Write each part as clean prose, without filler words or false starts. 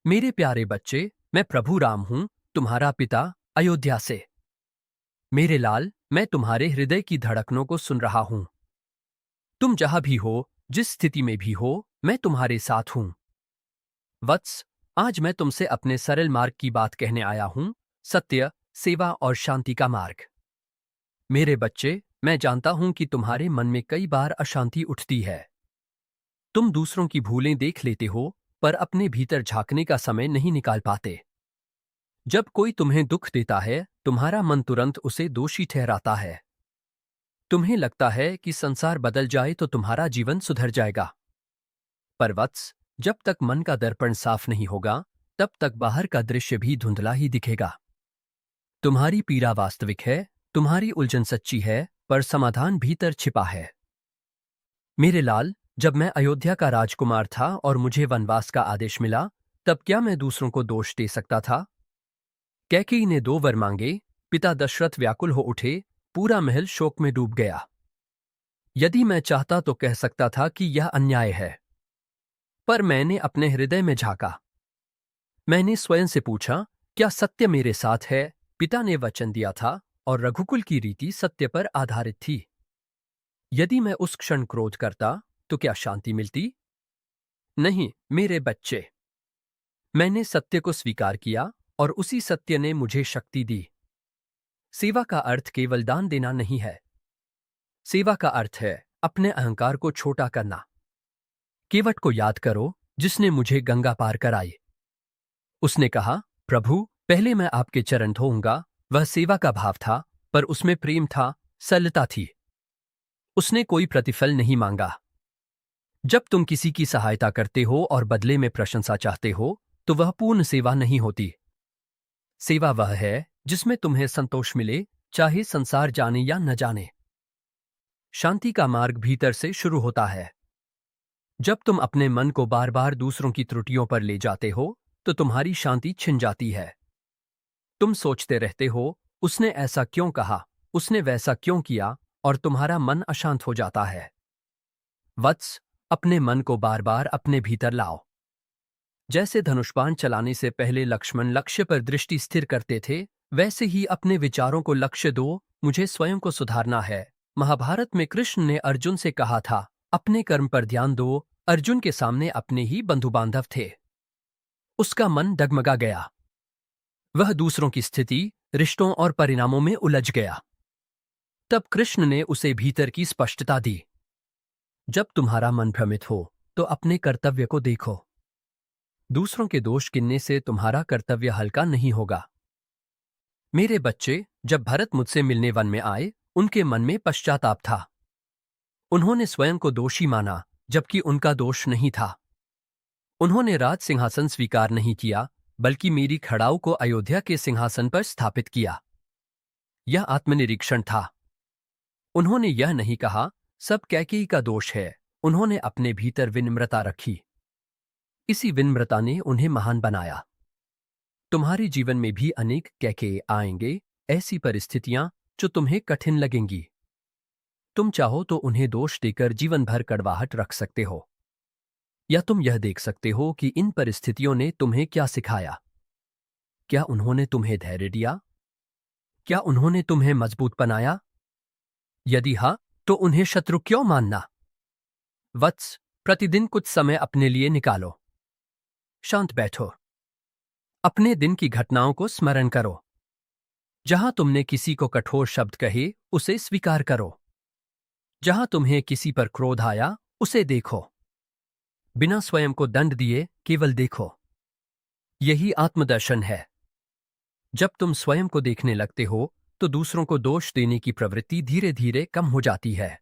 मेरे प्यारे बच्चे, मैं प्रभु राम हूं, तुम्हारा पिता, अयोध्या से। मेरे लाल, मैं तुम्हारे हृदय की धड़कनों को सुन रहा हूं। तुम जहां भी हो, जिस स्थिति में भी हो, मैं तुम्हारे साथ हूं। वत्स, आज मैं तुमसे अपने सरल मार्ग की बात कहने आया हूं, सत्य, सेवा और शांति का मार्ग। मेरे बच्चे, मैं जानता हूं कि तुम्हारे मन में कई बार अशांति उठती है। तुम दूसरों की भूलें देख लेते हो, पर अपने भीतर झांकने का समय नहीं निकाल पाते। जब कोई तुम्हें दुख देता है, तुम्हारा मन तुरंत उसे दोषी ठहराता है। तुम्हें लगता है कि संसार बदल जाए तो तुम्हारा जीवन सुधर जाएगा। पर वत्स, जब तक मन का दर्पण साफ नहीं होगा, तब तक बाहर का दृश्य भी धुंधला ही दिखेगा। तुम्हारी पीड़ा वास्तविक है, तुम्हारी उलझन सच्ची है, पर समाधान भीतर छिपा है। मेरे लाल, जब मैं अयोध्या का राजकुमार था और मुझे वनवास का आदेश मिला, तब क्या मैं दूसरों को दोष दे सकता था? कैकेयी ने 2 वर मांगे, पिता दशरथ व्याकुल हो उठे, पूरा महल शोक में डूब गया। यदि मैं चाहता तो कह सकता था कि यह अन्याय है, पर मैंने अपने हृदय में झांका। मैंने स्वयं से पूछा, क्या सत्य मेरे साथ है? पिता ने वचन दिया था और रघुकुल की रीति सत्य पर आधारित थी। यदि मैं उस क्षण क्रोध करता, तो क्या शांति मिलती? नहीं, मेरे बच्चे। मैंने सत्य को स्वीकार किया और उसी सत्य ने मुझे शक्ति दी। सेवा का अर्थ केवल दान देना नहीं है। सेवा का अर्थ है अपने अहंकार को छोटा करना। केवट को याद करो, जिसने मुझे गंगा पार कराई। उसने कहा, प्रभु, पहले मैं आपके चरण धोऊंगा। वह सेवा का भाव था, पर उसमें प्रेम था, सरलता थी। उसने कोई प्रतिफल नहीं मांगा। जब तुम किसी की सहायता करते हो और बदले में प्रशंसा चाहते हो, तो वह पूर्ण सेवा नहीं होती। सेवा वह है जिसमें तुम्हें संतोष मिले, चाहे संसार जाने या न जाने। शांति का मार्ग भीतर से शुरू होता है। जब तुम अपने मन को बार बार दूसरों की त्रुटियों पर ले जाते हो, तो तुम्हारी शांति छिन जाती है। तुम सोचते रहते हो, उसने ऐसा क्यों कहा, उसने वैसा क्यों किया, और तुम्हारा मन अशांत हो जाता है। वत्स, अपने मन को बार बार अपने भीतर लाओ। जैसे धनुष्बाण चलाने से पहले लक्ष्मण लक्ष्य पर दृष्टि स्थिर करते थे, वैसे ही अपने विचारों को लक्ष्य दो। मुझे स्वयं को सुधारना है। महाभारत में कृष्ण ने अर्जुन से कहा था, अपने कर्म पर ध्यान दो। अर्जुन के सामने अपने ही बंधु बांधव थे। उसका मन डगमगा गया। वह दूसरों की स्थिति, रिश्तों और परिणामों में उलझ गया। तब कृष्ण ने उसे भीतर की स्पष्टता दी। जब तुम्हारा मन भ्रमित हो, तो अपने कर्तव्य को देखो। दूसरों के दोष गिनने से तुम्हारा कर्तव्य हल्का नहीं होगा। मेरे बच्चे, जब भरत मुझसे मिलने वन में आए, उनके मन में पश्चाताप था। उन्होंने स्वयं को दोषी माना, जबकि उनका दोष नहीं था। उन्होंने राज सिंहासन स्वीकार नहीं किया, बल्कि मेरी खड़ाऊ को अयोध्या के सिंहासन पर स्थापित किया। यह आत्मनिरीक्षण था। उन्होंने यह नहीं कहा, सब कैकेयी का दोष है। उन्होंने अपने भीतर विनम्रता रखी। इसी विनम्रता ने उन्हें महान बनाया। तुम्हारे जीवन में भी अनेक कैकेयी आएंगे, ऐसी परिस्थितियां जो तुम्हें कठिन लगेंगी। तुम चाहो तो उन्हें दोष देकर जीवन भर कड़वाहट रख सकते हो, या तुम यह देख सकते हो कि इन परिस्थितियों ने तुम्हें क्या सिखाया। क्या उन्होंने तुम्हें धैर्य दिया? क्या उन्होंने तुम्हें मजबूत बनाया? यदि हाँ, तो उन्हें शत्रु क्यों मानना? वत्स, प्रतिदिन कुछ समय अपने लिए निकालो। शांत बैठो। अपने दिन की घटनाओं को स्मरण करो। जहां तुमने किसी को कठोर शब्द कहे, उसे स्वीकार करो। जहां तुम्हें किसी पर क्रोध आया, उसे देखो। बिना स्वयं को दंड दिए केवल देखो। यही आत्मदर्शन है। जब तुम स्वयं को देखने लगते हो, तो दूसरों को दोष देने की प्रवृत्ति धीरे धीरे कम हो जाती है।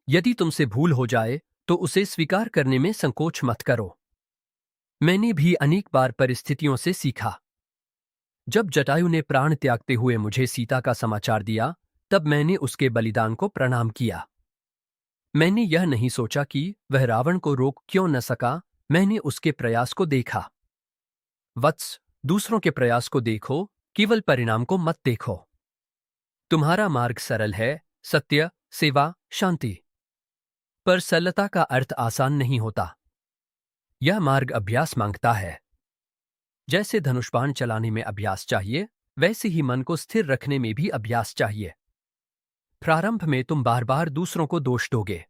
यदि तुमसे भूल हो जाए, तो उसे स्वीकार करने में संकोच मत करो। मैंने भी अनेक बार परिस्थितियों से सीखा। जब जटायु ने प्राण त्यागते हुए मुझे सीता का समाचार दिया, तब मैंने उसके बलिदान को प्रणाम किया। मैंने यह नहीं सोचा कि वह रावण को रोक क्यों न सका, मैंने उसके प्रयास को देखा। वत्स, दूसरों के प्रयास को देखो, केवल परिणाम को मत देखो। तुम्हारा मार्ग सरल है, सत्य, सेवा, शांति। पर सरलता का अर्थ आसान नहीं होता। यह मार्ग अभ्यास मांगता है। जैसे धनुष्बाण चलाने में अभ्यास चाहिए, वैसे ही मन को स्थिर रखने में भी अभ्यास चाहिए। प्रारंभ में तुम बार बार दूसरों को दोष दोगे,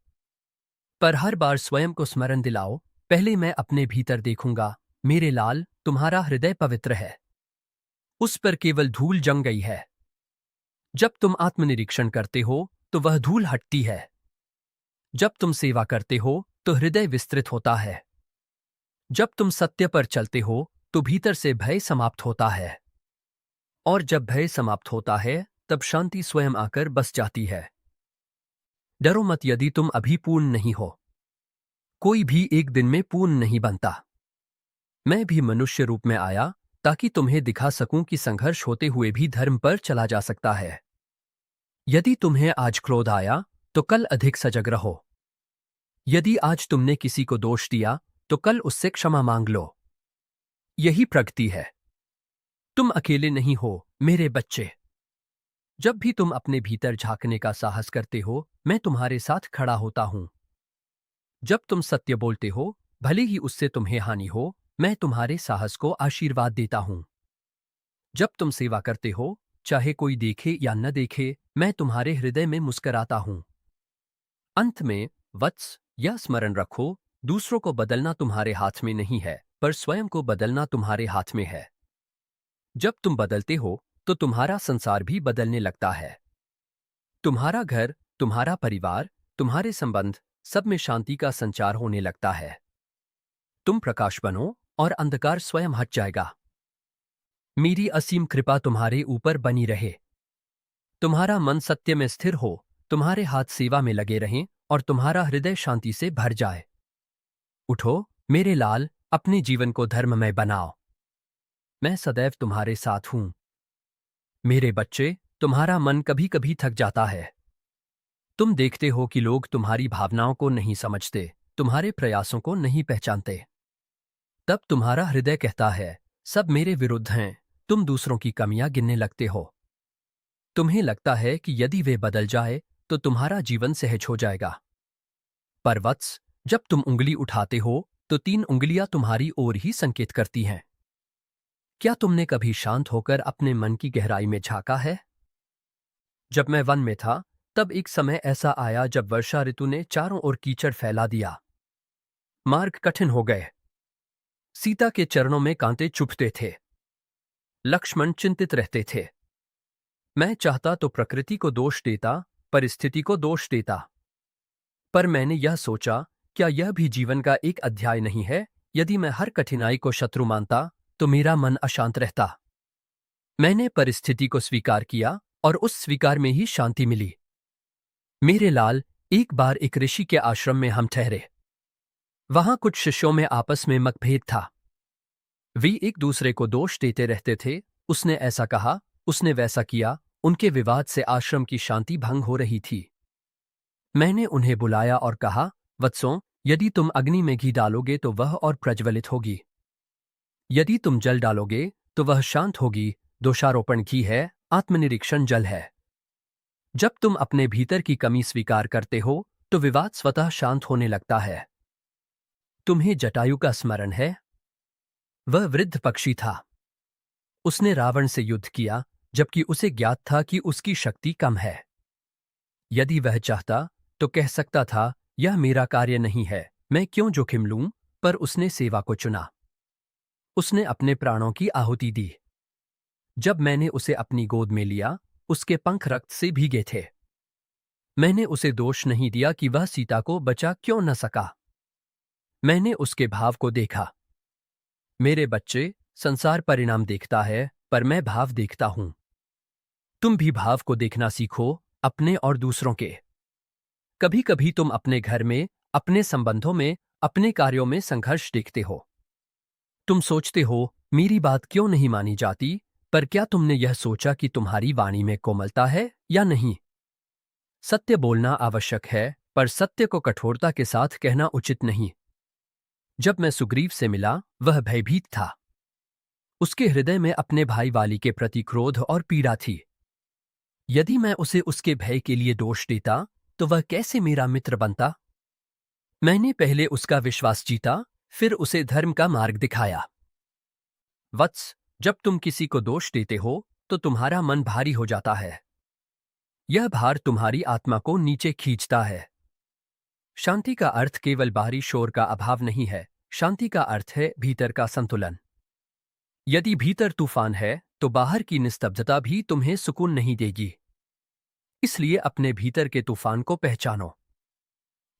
पर हर बार स्वयं को स्मरण दिलाओ, पहले मैं अपने भीतर देखूंगा। मेरे लाल, तुम्हारा हृदय पवित्र है, उस पर केवल धूल जम गई है। जब तुम आत्मनिरीक्षण करते हो तो वह धूल हटती है। जब तुम सेवा करते हो तो हृदय विस्तृत होता है। जब तुम सत्य पर चलते हो तो भीतर से भय समाप्त होता है, और जब भय समाप्त होता है तब शांति स्वयं आकर बस जाती है। डरो मत यदि तुम अभी पूर्ण नहीं हो। कोई भी एक दिन में पूर्ण नहीं बनता। मैं भी मनुष्य रूप में आया ताकि तुम्हें दिखा सकूं कि संघर्ष होते हुए भी धर्म पर चला जा सकता है। यदि तुम्हें आज क्रोध आया तो कल अधिक सजग रहो। यदि आज तुमने किसी को दोष दिया तो कल उससे क्षमा मांग लो। यही प्रगति है। तुम अकेले नहीं हो मेरे बच्चे। जब भी तुम अपने भीतर झांकने का साहस करते हो, मैं तुम्हारे साथ खड़ा होता हूं। जब तुम सत्य बोलते हो, भले ही उससे तुम्हें हानि हो, मैं तुम्हारे साहस को आशीर्वाद देता हूं। जब तुम सेवा करते हो, चाहे कोई देखे या न देखे, मैं तुम्हारे हृदय में मुस्कराता हूं। अंत में वत्स, यह स्मरण रखो, दूसरों को बदलना तुम्हारे हाथ में नहीं है, पर स्वयं को बदलना तुम्हारे हाथ में है। जब तुम बदलते हो तो तुम्हारा संसार भी बदलने लगता है। तुम्हारा घर, तुम्हारा परिवार, तुम्हारे संबंध, सब में शांति का संचार होने लगता है। तुम प्रकाश बनो और अंधकार स्वयं हट जाएगा। मेरी असीम कृपा तुम्हारे ऊपर बनी रहे। तुम्हारा मन सत्य में स्थिर हो, तुम्हारे हाथ सेवा में लगे रहें और तुम्हारा हृदय शांति से भर जाए। उठो मेरे लाल, अपने जीवन को धर्ममय बनाओ। मैं सदैव तुम्हारे साथ हूं। मेरे बच्चे, तुम्हारा मन कभी कभी थक जाता है। तुम देखते हो कि लोग तुम्हारी भावनाओं को नहीं समझते, तुम्हारे प्रयासों को नहीं पहचानते। तब तुम्हारा हृदय कहता है, सब मेरे विरुद्ध हैं। तुम दूसरों की कमियां गिनने लगते हो। तुम्हें लगता है कि यदि वे बदल जाए तो तुम्हारा जीवन सहज हो जाएगा। पर वत्स, जब तुम उंगली उठाते हो तो 3 उंगलियां तुम्हारी ओर ही संकेत करती हैं। क्या तुमने कभी शांत होकर अपने मन की गहराई में झांका है? जब मैं वन में था, तब एक समय ऐसा आया जब वर्षा ऋतु ने चारों ओर कीचड़ फैला दिया। मार्ग कठिन हो गए। सीता के चरणों में कांटे चुभते थे। लक्ष्मण चिंतित रहते थे। मैं चाहता तो प्रकृति को दोष देता, परिस्थिति को दोष देता। पर मैंने यह सोचा, क्या यह भी जीवन का एक अध्याय नहीं है? यदि मैं हर कठिनाई को शत्रु मानता तो मेरा मन अशांत रहता। मैंने परिस्थिति को स्वीकार किया और उस स्वीकार में ही शांति मिली। मेरे लाल, एक बार एक ऋषि के आश्रम में हम ठहरे। वहां कुछ शिष्यों में आपस में मतभेद था। वे एक दूसरे को दोष देते रहते थे। उसने ऐसा कहा, उसने वैसा किया। उनके विवाद से आश्रम की शांति भंग हो रही थी। मैंने उन्हें बुलाया और कहा, वत्सों, यदि तुम अग्नि में घी डालोगे तो वह और प्रज्वलित होगी। यदि तुम जल डालोगे तो वह शांत होगी। दोषारोपण घी है, आत्मनिरीक्षण जल है। जब तुम अपने भीतर की कमी स्वीकार करते हो तो विवाद स्वतः शांत होने लगता है। तुम्हें जटायु का स्मरण है? वह वृद्ध पक्षी था। उसने रावण से युद्ध किया, जबकि उसे ज्ञात था कि उसकी शक्ति कम है। यदि वह चाहता तो कह सकता था, यह मेरा कार्य नहीं है, मैं क्यों जोखिम लूं, पर उसने सेवा को चुना। उसने अपने प्राणों की आहुति दी। जब मैंने उसे अपनी गोद में लिया, उसके पंख रक्त से भीगे थे। मैंने उसे दोष नहीं दिया कि वह सीता को बचा क्यों न सका। मैंने उसके भाव को देखा। मेरे बच्चे, संसार परिणाम देखता है, पर मैं भाव देखता हूं। तुम भी भाव को देखना सीखो, अपने और दूसरों के। कभी कभी तुम अपने घर में, अपने संबंधों में, अपने कार्यों में संघर्ष देखते हो। तुम सोचते हो, मेरी बात क्यों नहीं मानी जाती, पर क्या तुमने यह सोचा कि तुम्हारी वाणी में कोमलता है या नहीं? सत्य बोलना आवश्यक है, पर सत्य को कठोरता के साथ कहना उचित नहीं। जब मैं सुग्रीव से मिला, वह भयभीत था। उसके हृदय में अपने भाई वाली के प्रति क्रोध और पीड़ा थी। यदि मैं उसे उसके भय के लिए दोष देता तो वह कैसे मेरा मित्र बनता? मैंने पहले उसका विश्वास जीता, फिर उसे धर्म का मार्ग दिखाया। वत्स, जब तुम किसी को दोष देते हो तो तुम्हारा मन भारी हो जाता है। यह भार तुम्हारी आत्मा को नीचे खींचता है। शांति का अर्थ केवल बाहरी शोर का अभाव नहीं है, शांति का अर्थ है भीतर का संतुलन। यदि भीतर तूफान है तो बाहर की निस्तब्धता भी तुम्हें सुकून नहीं देगी। इसलिए अपने भीतर के तूफान को पहचानो।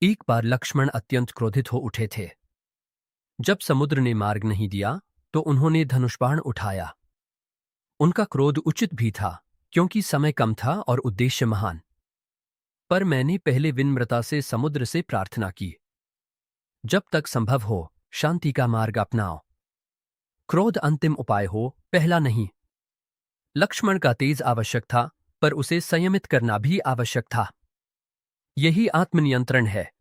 एक बार लक्ष्मण अत्यंत क्रोधित हो उठे थे। जब समुद्र ने मार्ग नहीं दिया तो उन्होंने धनुष बाण उठाया। उनका क्रोध उचित भी था, क्योंकि समय कम था और उद्देश्य महान। पर मैंने पहले विनम्रता से समुद्र से प्रार्थना की, जब तक संभव हो शांति का मार्ग अपनाओ। क्रोध अंतिम उपाय हो, पहला नहीं। लक्ष्मण का तेज आवश्यक था, पर उसे संयमित करना भी आवश्यक था। यही आत्मनियंत्रण है।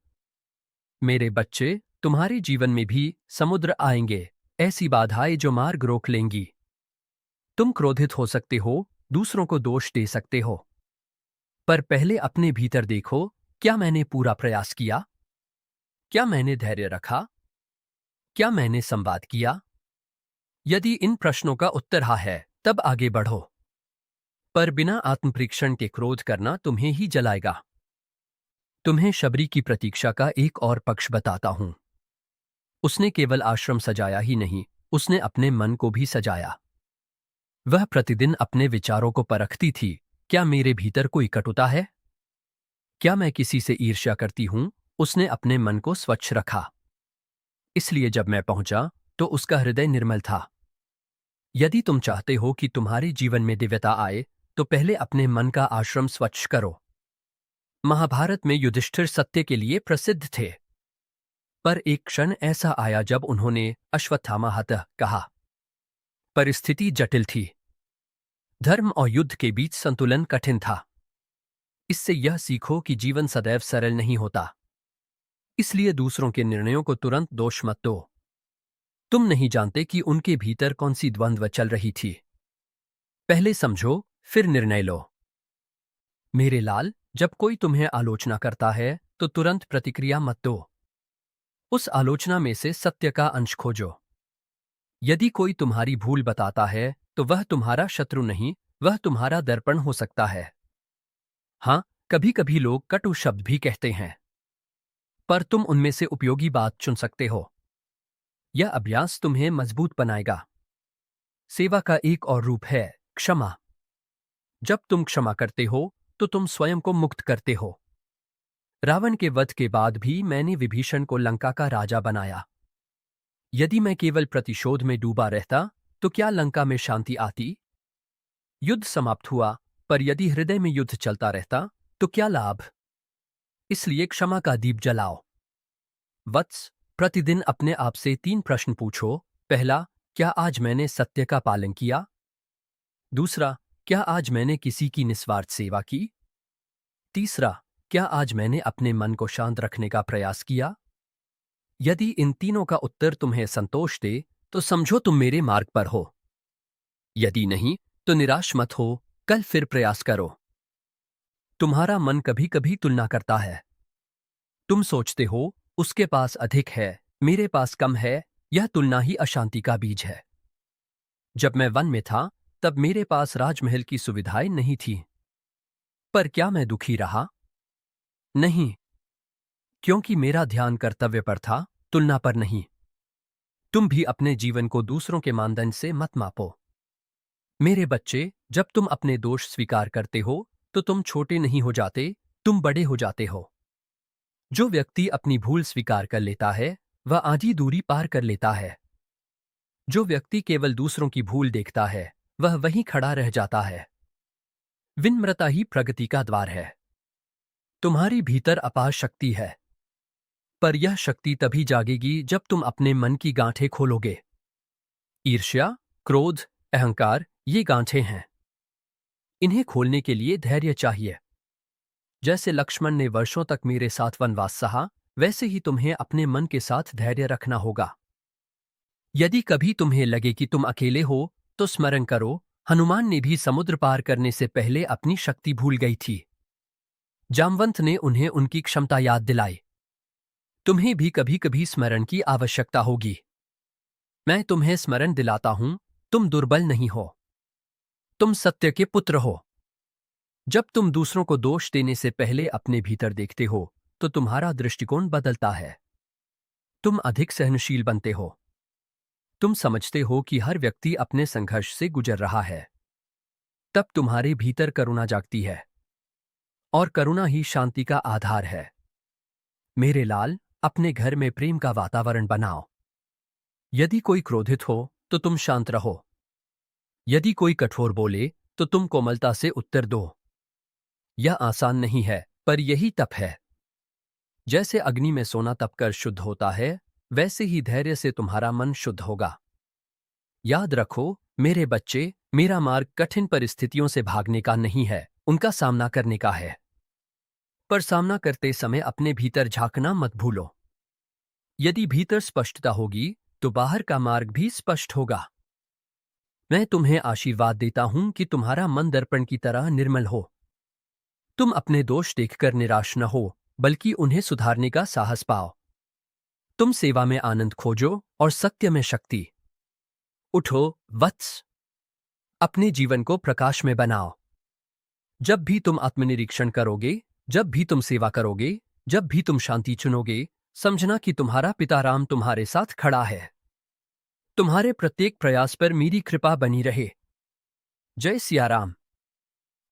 मेरे बच्चे, तुम्हारे जीवन में भी समुद्र आएंगे, ऐसी बाधाएं जो मार्ग रोक लेंगी। तुम क्रोधित हो सकते हो, दूसरों को दोष दे सकते हो, पर पहले अपने भीतर देखो, क्या मैंने पूरा प्रयास किया? क्या मैंने धैर्य रखा? क्या मैंने संवाद किया? यदि इन प्रश्नों का उत्तर हाँ है, तब आगे बढ़ो। पर बिना आत्मपरीक्षण के क्रोध करना तुम्हें ही जलाएगा। तुम्हें शबरी की प्रतीक्षा का एक और पक्ष बताता हूं। उसने केवल आश्रम सजाया ही नहीं, उसने अपने मन को भी सजाया। वह प्रतिदिन अपने विचारों को परखती थी, क्या मेरे भीतर कोई कटुता है? क्या मैं किसी से ईर्ष्या करती हूं? उसने अपने मन को स्वच्छ रखा। इसलिए जब मैं पहुंचा तो उसका हृदय निर्मल था। यदि तुम चाहते हो कि तुम्हारे जीवन में दिव्यता आए, तो पहले अपने मन का आश्रम स्वच्छ करो। महाभारत में युधिष्ठिर सत्य के लिए प्रसिद्ध थे, पर एक क्षण ऐसा आया जब उन्होंने अश्वत्थामा हतः कहा। परिस्थिति जटिल थी। धर्म और युद्ध के बीच संतुलन कठिन था। इससे यह सीखो कि जीवन सदैव सरल नहीं होता। इसलिए दूसरों के निर्णयों को तुरंत दोष मत दो। तुम नहीं जानते कि उनके भीतर कौन सी द्वंद्व चल रही थी। पहले समझो, फिर निर्णय लो। मेरे लाल, जब कोई तुम्हें आलोचना करता है तो तुरंत प्रतिक्रिया मत दो। उस आलोचना में से सत्य का अंश खोजो। यदि कोई तुम्हारी भूल बताता है तो वह तुम्हारा शत्रु नहीं, वह तुम्हारा दर्पण हो सकता है। हाँ, कभी कभी लोग कटु शब्द भी कहते हैं, पर तुम उनमें से उपयोगी बात चुन सकते हो। यह अभ्यास तुम्हें मजबूत बनाएगा। सेवा का एक और रूप है क्षमा। जब तुम क्षमा करते हो तो तुम स्वयं को मुक्त करते हो। रावण के वध के बाद भी मैंने विभीषण को लंका का राजा बनाया। यदि मैं केवल प्रतिशोध में डूबा रहता तो क्या लंका में शांति आती? युद्ध समाप्त हुआ, पर यदि हृदय में युद्ध चलता रहता तो क्या लाभ? इसलिए क्षमा का दीप जलाओ। वत्स, प्रतिदिन अपने आप से 3 प्रश्न पूछो। पहला, क्या आज मैंने सत्य का पालन किया? दूसरा, क्या आज मैंने किसी की निस्वार्थ सेवा की? तीसरा, क्या आज मैंने अपने मन को शांत रखने का प्रयास किया? यदि इन तीनों का उत्तर तुम्हें संतोष दे तो समझो तुम मेरे मार्ग पर हो। यदि नहीं तो निराश मत हो, कल फिर प्रयास करो। तुम्हारा मन कभी कभी तुलना करता है। तुम सोचते हो, उसके पास अधिक है, मेरे पास कम है। यह तुलना ही अशांति का बीज है। जब मैं वन में था तब मेरे पास राजमहल की सुविधाएं नहीं थी, पर क्या मैं दुखी रहा? नहीं, क्योंकि मेरा ध्यान कर्तव्य पर था, तुलना पर नहीं। तुम भी अपने जीवन को दूसरों के मानदंड से मत मापो। मेरे बच्चे, जब तुम अपने दोष स्वीकार करते हो तो तुम छोटे नहीं हो जाते, तुम बड़े हो जाते हो। जो व्यक्ति अपनी भूल स्वीकार कर लेता है वह आधी दूरी पार कर लेता है। जो व्यक्ति केवल दूसरों की भूल देखता है वह वहीं खड़ा रह जाता है। विनम्रता ही प्रगति का द्वार है। तुम्हारी भीतर अपार शक्ति है, पर यह शक्ति तभी जागेगी जब तुम अपने मन की गांठें खोलोगे। ईर्ष्या, क्रोध, अहंकार, ये गांठें हैं। इन्हें खोलने के लिए धैर्य चाहिए। जैसे लक्ष्मण ने वर्षों तक मेरे साथ वनवास सहा, वैसे ही तुम्हें अपने मन के साथ धैर्य रखना होगा। यदि कभी तुम्हें लगे कि तुम अकेले हो तो स्मरण करो, हनुमान ने भी समुद्र पार करने से पहले अपनी शक्ति भूल गई थी। जामवंत ने उन्हें उनकी क्षमता याद दिलाई। तुम्हें भी कभी कभी स्मरण की आवश्यकता होगी। मैं तुम्हें स्मरण दिलाता हूं, तुम दुर्बल नहीं हो, तुम सत्य के पुत्र हो। जब तुम दूसरों को दोष देने से पहले अपने भीतर देखते हो तो तुम्हारा दृष्टिकोण बदलता है। तुम अधिक सहनशील बनते हो। तुम समझते हो कि हर व्यक्ति अपने संघर्ष से गुजर रहा है। तब तुम्हारे भीतर करुणा जागती है, और करुणा ही शांति का आधार है। मेरे लाल, अपने घर में प्रेम का वातावरण बनाओ। यदि कोई क्रोधित हो तो तुम शांत रहो। यदि कोई कठोर बोले तो तुम कोमलता से उत्तर दो। यह आसान नहीं है, पर यही तप है। जैसे अग्नि में सोना तपकर शुद्ध होता है, वैसे ही धैर्य से तुम्हारा मन शुद्ध होगा। याद रखो, मेरे बच्चे, मेरा मार्ग कठिन परिस्थितियों से भागने का नहीं है, उनका सामना करने का है। पर सामना करते समय अपने भीतर झांकना मत भूलो। यदि भीतर स्पष्टता होगी तो बाहर का मार्ग भी स्पष्ट होगा। मैं तुम्हें आशीर्वाद देता हूं कि तुम्हारा मन दर्पण की तरह निर्मल हो। तुम अपने दोष देखकर निराश न हो, बल्कि उन्हें सुधारने का साहस पाओ। तुम सेवा में आनंद खोजो और सत्य में शक्ति। उठो, वत्स, अपने जीवन को प्रकाश में बनाओ। जब भी तुम आत्मनिरीक्षण करोगे, जब भी तुम सेवा करोगे, जब भी तुम शांति चुनोगे, समझना कि तुम्हारा पिता राम तुम्हारे साथ खड़ा है। तुम्हारे प्रत्येक प्रयास पर मेरी कृपा बनी रहे। जय सिया राम।